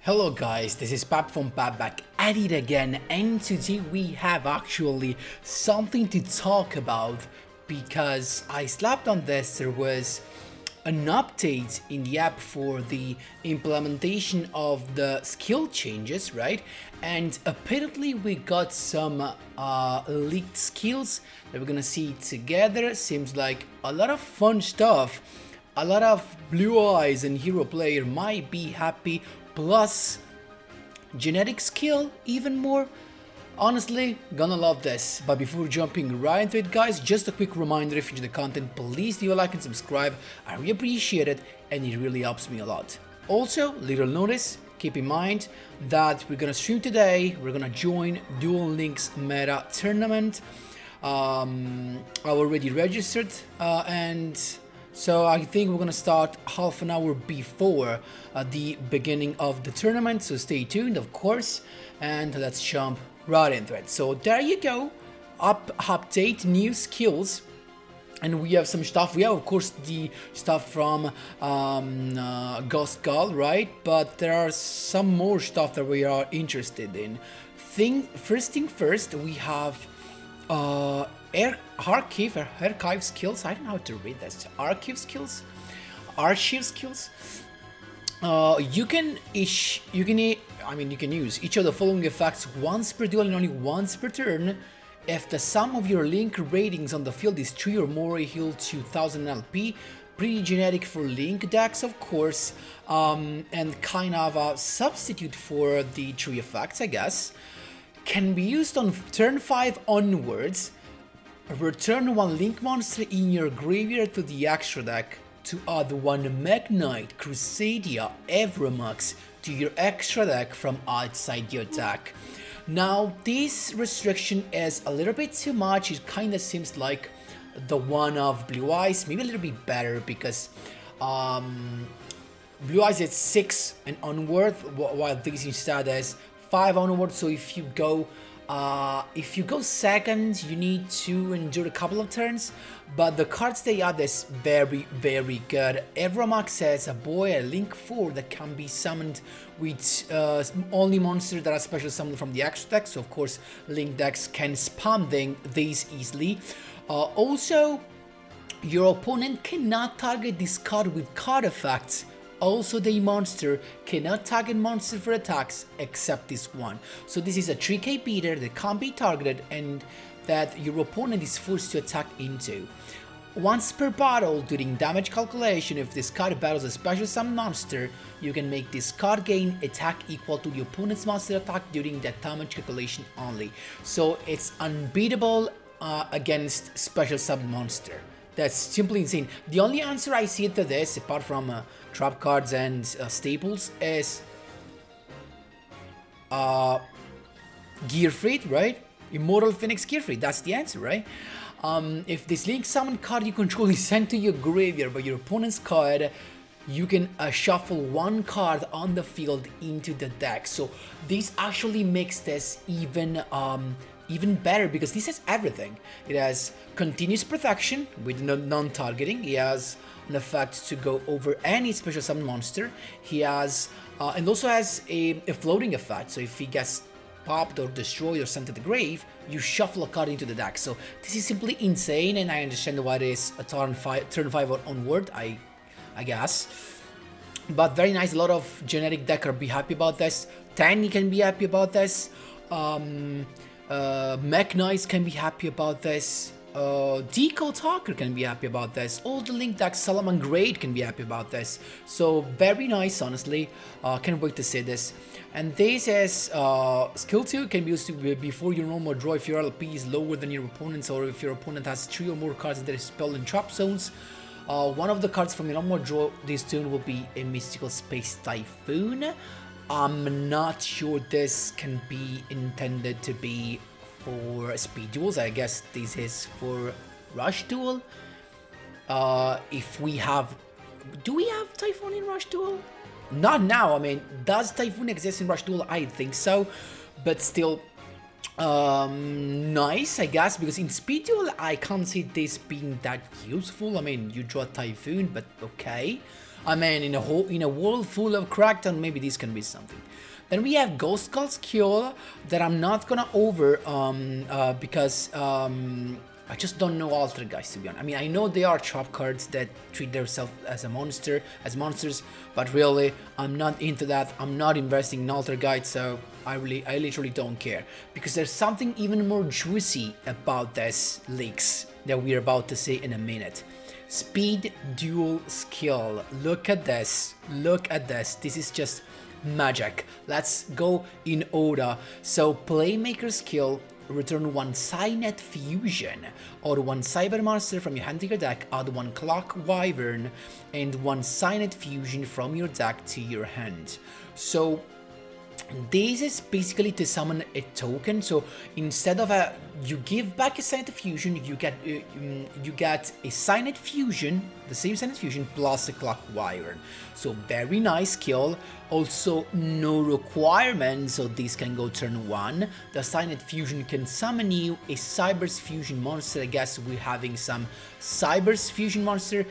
Hello guys, this is Pap from Pap back at it again, and today we have actually something to talk about because I slapped on this. There was an update in the app for the implementation of the skill changes, right? And apparently we got some leaked skills that we're gonna see together. Seems like a lot of fun stuff. A lot of Blue Eyes and Hero Player might be happy, plus genetic skill even more. Honestly, gonna love this. But before jumping right into it guys, just a quick reminder, if you enjoy the content, please leave a like and subscribe. I really appreciate it and it really helps me a lot. Also, little notice, keep in mind that we're gonna stream today. We're gonna join Duel meta tournament. I already registered and so I think we're gonna start half an hour before the beginning of the tournament, so stay tuned of course, and let's jump right into it. So there you go, update, new skills, and we have some stuff. We have of course the stuff from Ghost Gull, right? But there are some more stuff that we are interested in. First thing first, we have archive skills. I don't know how to read this. Archive skills. You can use each of the following effects once per duel and only once per turn. If the sum of your link ratings on the field is 3 or more, heal 2000 LP. Pretty generic for link decks, of course, and kind of a substitute for the 3 effects, I guess. Can be used on turn 5 onwards. Return 1 link monster in your graveyard to the extra deck to add 1 Mech Knight, Crusadia, Evromax to your extra deck from outside your deck. Now this restriction is a little bit too much. It kinda seems like the one of Blue Eyes, maybe a little bit better because Blue Eyes is 6 and onward, while this instead is 5 onward. So if you go second, you need to endure a couple of turns, but the cards they add is very good. Evromax has a boy, a link 4 that can be summoned with only monsters that are special summoned from the extra deck, so of course link decks can spam these easily. Also, your opponent cannot target this card with card effects. Also, the monster cannot target monster for attacks except this one. So this is a 3k beater that can't be targeted and that your opponent is forced to attack into. Once per battle, during damage calculation, if this card battles a special summon monster, you can make this card gain attack equal to the opponent's monster attack during that damage calculation only. So it's unbeatable against special summon monster. That's simply insane. The only answer I see to this, apart from trap cards and staples, is Gearfried, right? Immortal Phoenix Gearfried, that's the answer, right? If this link summon card you control is sent to your graveyard by your opponent's card, you can shuffle 1 card on the field into the deck. So this actually makes this even better because this has everything. It has continuous protection with non-targeting. He has an effect to go over any special summon monster. He has and also has a floating effect. So if he gets popped or destroyed or sent to the grave, you shuffle a card into the deck. So this is simply insane, and I understand why it is a turn 5 or onward, I guess. But very nice. A lot of generic deck are be happy about this. Tanny can be happy about this. Mech Knights can be happy about this. Deco Talker can be happy about this. All the link decks, Salaman Grade can be happy about this. So very nice, honestly. Can't wait to see this. And this is skill 2 can be used before your normal draw if your LP is lower than your opponent's, or if your opponent has 3 or more cards that are spell and trap zones. One of the cards from your normal draw this turn will be a Mystical Space Typhoon. I'm not sure this can be intended to be for speed duels. I guess this is for Rush Duel. If we have... Do we have Typhoon in Rush Duel? Not now. I mean, does Typhoon exist in Rush Duel? I think so. But still, nice, I guess, because in speed duel, I can't see this being that useful. I mean, you draw Typhoon, but okay. I mean, in a world full of Crackdown, maybe this can be something. Then we have Ghost Skull Skill that I'm not gonna over because I just don't know Alter guys, to be honest. I mean, I know they are trap cards that treat themselves as a monster, as monsters, but really, I'm not into that. I'm not investing in Alter guides, so I literally don't care, because there's something even more juicy about this leaks that we're about to say in a minute. Speed Duel Skill. Look at this. Look at this. This is just magic. Let's go in order. So Playmaker Skill, return one Cynet Fusion or one Cyber Monster from your hand to your deck, add one Clock Wyvern and one Cynet Fusion from your deck to your hand. So this is basically to summon a token. So instead of you give back a Cynet Fusion, you get a Cynet Fusion, the same Cynet Fusion plus a Clock Wyvern. So very nice skill. Also no requirement, so this can go turn 1. The Cynet Fusion can summon you a Cyber's Fusion monster. I guess we're having some Cyber's Fusion monster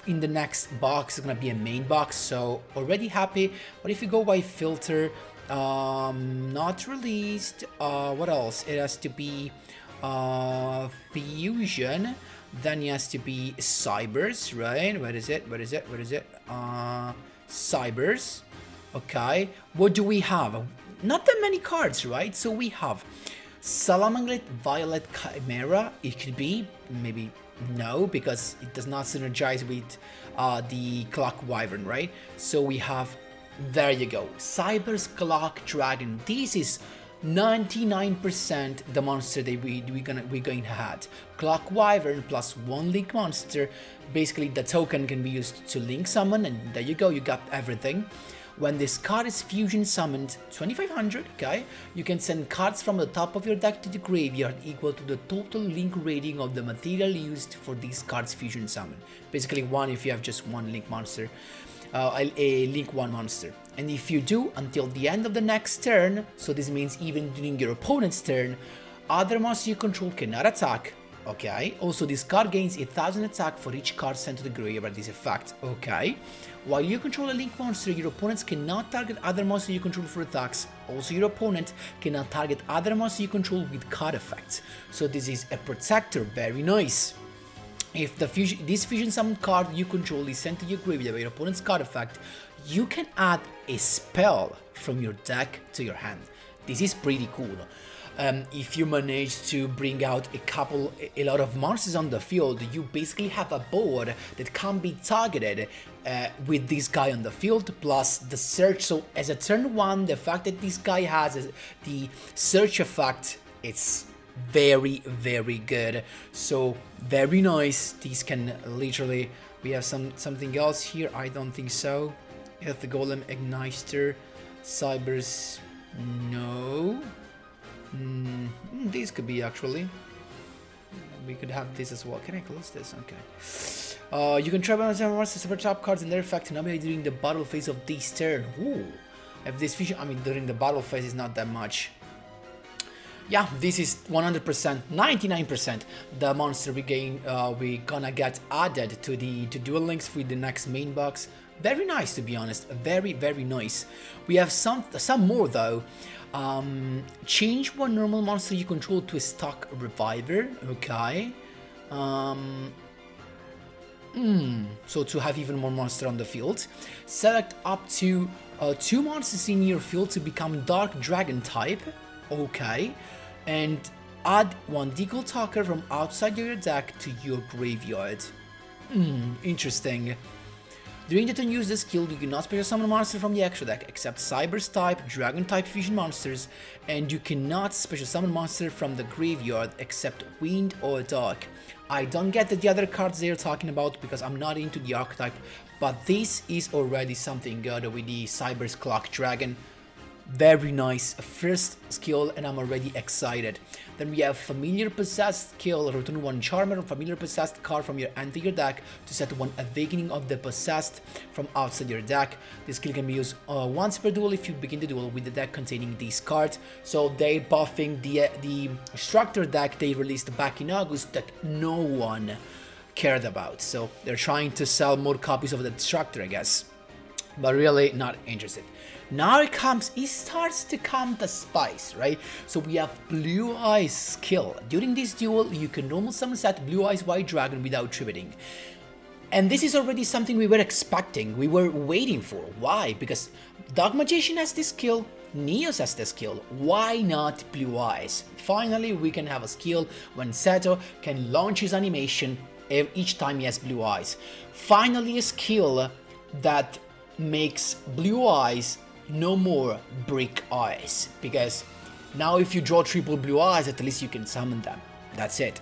in the next box. It's gonna be a main box, so already happy. But if you go by filter, not released, what else? It has to be Fusion, then it has to be Cybers, right? Where is it? Cybers. Okay, what do we have? Not that many cards, right? So we have Salamangreat Violet Chimera. It could be, maybe no, because it does not synergize with the Clock Wyvern, right? So we have, there you go, Cyber's Clock Dragon. This is 99% the monster that we're going to have. Clock Wyvern plus one link monster. Basically, the token can be used to link summon, and there you go, you got everything. When this card is fusion summoned, 2500, okay, you can send cards from the top of your deck to the graveyard equal to the total link rating of the material used for these cards fusion summon. Basically, one if you have just one link monster. A link 1 monster, and if you do until the end of the next turn, so this means even during your opponent's turn, other monsters you control cannot attack. Okay, also this card gains 1000 attack for each card sent to the graveyard by this effect. Okay, while you control a link monster, your opponents cannot target other monsters you control for attacks. Also, your opponent cannot target other monsters you control with card effects. So this is a protector, very nice. If this fusion summon card you control is sent to your graveyard by your opponent's card effect, you can add a spell from your deck to your hand. This is pretty cool. If you manage to bring out a lot of monsters on the field, you basically have a board that can be targeted with this guy on the field plus the search. So as a turn 1, the fact that this guy has the search effect, it's very, very good. So very nice. These can literally, we have something else here. I don't think so. Earth Golem, Igniter, Cybers, no. These could be actually. We could have this as well. Can I close this? Okay. You can travel on some super top cards and their effect normally during the battle phase of this turn. Ooh. If this fusion, I mean during the battle phase is not that much. Yeah, this is 100%, 99% the monster we gonna get added to Duel Links with the next main box. Very nice, to be honest. Very, very nice. We have some more though. Change one normal monster you control to a stock reviver. Okay. So to have even more monster on the field. Select up to 2 monsters in your field to become Dark Dragon type. Okay. And add 1 Deagle Talker from outside your deck to your graveyard. Interesting. During the turn use this skill, you cannot special summon a monster from the extra deck except Cyber's type, Dragon type fusion monsters, and you cannot special summon monster from the graveyard except Wind or Dark. I don't get the other cards they're talking about because I'm not into the archetype, but this is already something good with the Cyber's Clock Dragon. Very nice first skill, and I'm already excited. Then we have Familiar Possessed skill. Return 1 Charmer or Familiar Possessed card from your hand to your deck to set 1 Awakening of the Possessed from outside your deck. This skill can be used once per duel if you begin the duel with the deck containing these cards. So they're buffing the Structure deck they released back in August that no one cared about. So they're trying to sell more copies of the Destructor, I guess, but really not interested. Now it starts to come the spice, right? So we have Blue Eyes skill. During this duel, you can normal summon set Blue Eyes White Dragon without tributing. And this is already something we were expecting, we were waiting for. Why? Because Dark Magician has this skill, NEOS has this skill, why not Blue Eyes? Finally, we can have a skill when Seto can launch his animation each time he has Blue Eyes. Finally, a skill that makes Blue Eyes no more Brick Eyes, because now if you draw triple Blue Eyes, at least you can summon them. That's it.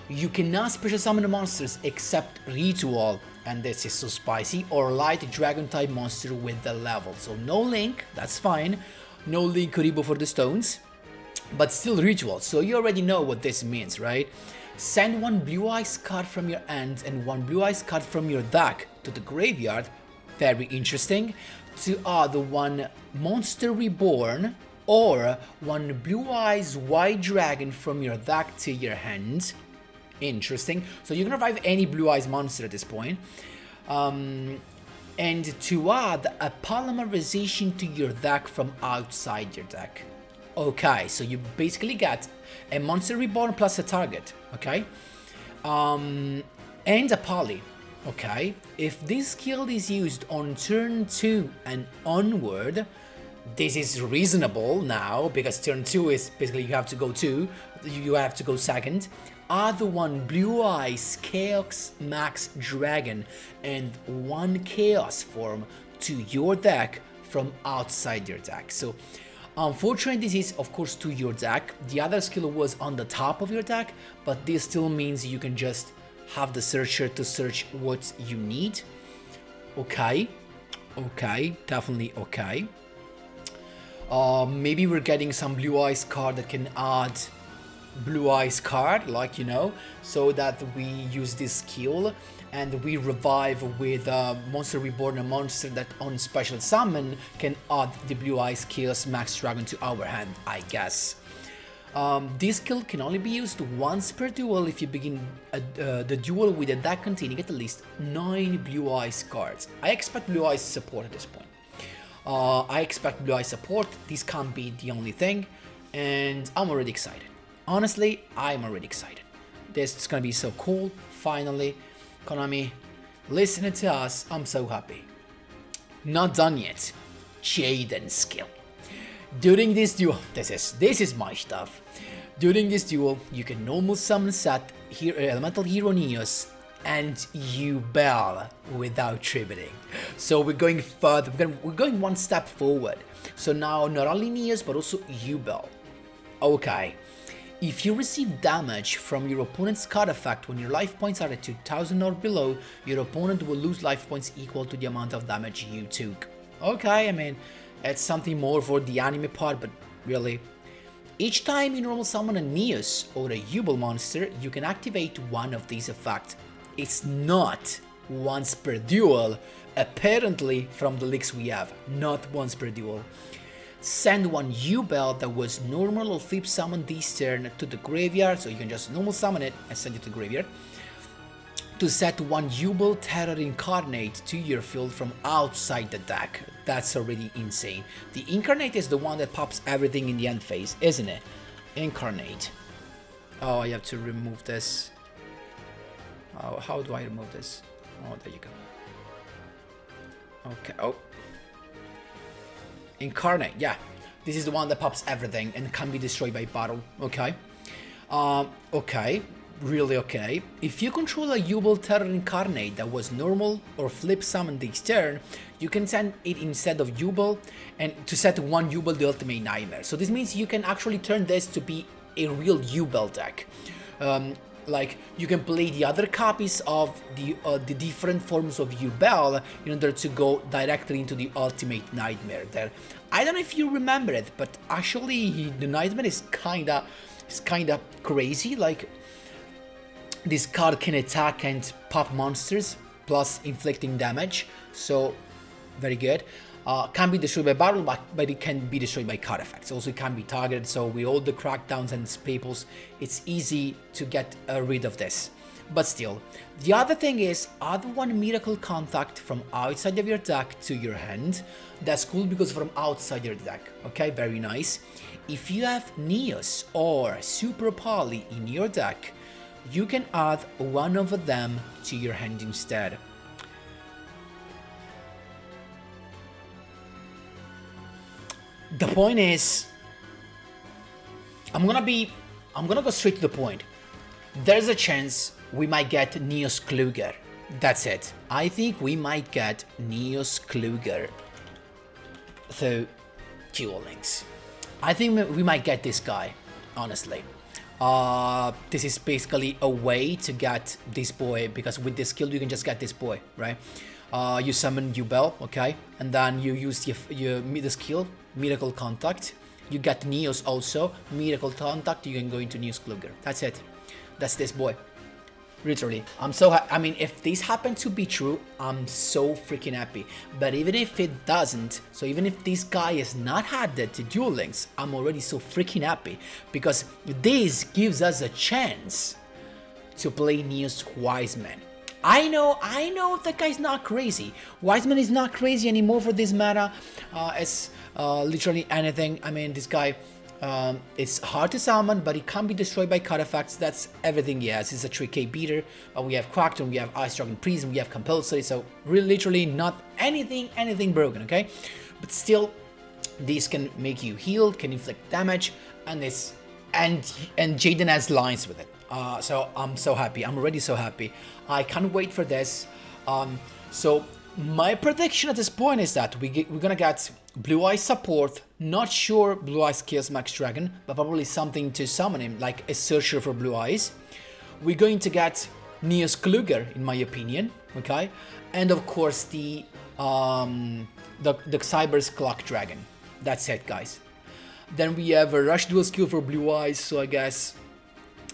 You cannot special summon the monsters except Ritual, and this is so spicy, or light dragon type monster with the level. So no Link, that's fine. No Link Kuribo for the stones, but still Ritual. So you already know what this means, right? Send one Blue Eyes card from your hand and one Blue Eyes card from your deck to the graveyard. Very interesting. To add one Monster Reborn or one Blue Eyes White Dragon from your deck to your hand. Interesting. So you can revive any Blue Eyes monster at this point. And to add a Polymerization to your deck from outside your deck. Okay, so you basically get a Monster Reborn plus a target, okay? And a Poly, okay? If this skill is used on turn 2 and onward, this is reasonable now, because turn 2 is basically you have to go 2, you have to go second. Add one Blue Eyes Chaos Max Dragon and one Chaos form to your deck from outside your deck. So unfortunately, this is of course to your deck. The other skill was on the top of your deck, but this still means you can just have the searcher to search what you need. Okay, definitely okay. Maybe we're getting some Blue Eyes card that can add Blue Eyes card, like, you know, so that we use this skill and we revive with Monster Reborn, a monster that on special summon can add the Blue Eyes Chaos Max Dragon to our hand, I guess. This skill can only be used once per duel if you begin the duel with a deck containing at least 9 Blue Eyes cards. I expect Blue Eyes support at this point. I expect Blue Eyes support, this can't be the only thing, and I'm already excited. Honestly, I'm already excited. This is gonna be so cool. Finally, Konami, listening to us, I'm so happy. Not done yet. Jaden Skill. During this duel, this is my stuff. During this duel, you can normal summon set Elemental Hero NEOS and Duel without tributing. So we're going further. We're going one step forward. So now not only NEOS but also Duel. Okay. If you receive damage from your opponent's card effect when your life points are at 2000 or below, your opponent will lose life points equal to the amount of damage you took. Okay, I mean, it's something more for the anime part, but really. Each time you normal summon a NEOS or a Duel monster, you can activate one of these effects. It's not once per duel, apparently from the leaks we have, not once per duel. Send one Duel that was normal or flip summon this turn to the graveyard, so you can just normal summon it and send it to the graveyard. To set one Duel Terror Incarnate to your field from outside the deck. That's already insane. The Incarnate is the one that pops everything in the end phase, isn't it? Incarnate. Oh, I have to remove this. Oh, how do I remove this? Oh, there you go. Okay, oh. Incarnate, yeah. This is the one that pops everything and can be destroyed by battle. Okay. Okay. Really okay. If you control a Duel Terror Incarnate that was normal or flip summoned this turn, you can send it instead of Duel and to set one Duel the Ultimate Nightmare. So this means you can actually turn this to be a real Duel deck. Like you can play the other copies of the different forms of Duel in order to go directly into the Ultimate Nightmare there. I don't know if you remember it, but actually the Nightmare is kinda crazy. Like this card can attack and pop monsters plus inflicting damage, so very good. Can be destroyed by battle, but it can be destroyed by card effects. Also, it can be targeted, so with all the crackdowns and staples, it's easy to get rid of this. But still, the other thing is, add one miracle contact from outside of your deck to your hand. That's cool because from outside your deck, okay, very nice. If you have NEOS or Super Poly in your deck, you can add one of them to your hand instead. The point is, I'm gonna go straight to the point. There's a chance we might get NEOS Kluger. That's it. I think we might get NEOS Kluger through Duel Links. I think we might get this guy, honestly. This is basically a way to get this boy, because with this skill you can just get this boy, right? You summon Duel, okay, and then you use the skill Miracle Contact. You get NEOS also, Miracle Contact. You can go into NEOS Kluger. That's it. That's this boy. Literally, I'm so I mean, if this happened to be true, I'm so freaking happy. But even if it doesn't, so even if this guy is not added to Duel Links, I'm already so freaking happy, because this gives us a chance to play NEOS WISEMAN. I know that guy's not crazy. WISEMAN is not crazy anymore for this meta. It's literally anything. I mean, this guy, it's hard to summon, but it can't be destroyed by cut effects. That's everything he has. He's a 3k beater. We have Crackdown, we have Ice Dragon Prison, we have Compulsory, so really literally not anything broken, okay? But still, these can make you heal, can inflict damage, and Jaden has lines with it. So I'm so happy. I'm already so happy. I can't wait for this. So my prediction at this point is that we're gonna get Blue Eyes support. Not sure Blue Eyes kills Max Dragon, but probably something to summon him, like a Searcher for Blue Eyes. We're going to get NEOS Kluger, in my opinion, okay? And of course the Cyber's Clock Dragon. That's it, guys. Then we have a Rush Dual skill for Blue Eyes, so I guess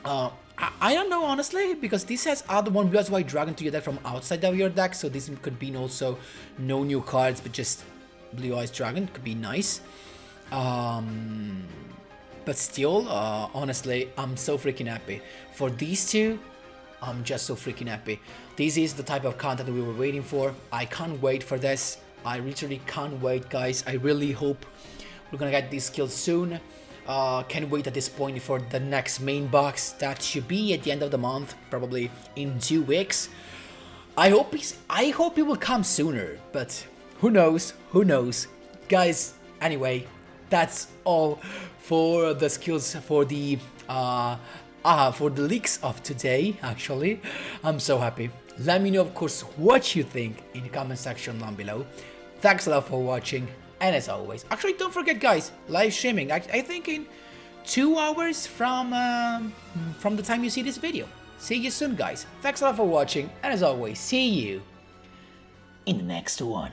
I don't know, honestly, because this has other one Blue Eyes White Dragon to your deck from outside of your deck, so this could be also no new cards, but just Blue Eyes Dragon could be nice. But still, honestly, I'm so freaking happy. For these two, I'm just so freaking happy. This is the type of content that we were waiting for. I can't wait for this. I literally can't wait, guys. I really hope we're gonna get these skills soon. Can't wait at this point for the next main box. That should be at the end of the month, probably in 2 weeks. I hope it will come sooner, but who knows? Who knows? Guys, anyway, that's all for the skills for the leaks of today, actually. I'm so happy. Let me know, of course, what you think in the comment section down below. Thanks a lot for watching. And as always, actually don't forget, guys, live streaming, I think in 2 hours from the time you see this video. See you soon, guys. Thanks a lot for watching, and as always, see you in the next one.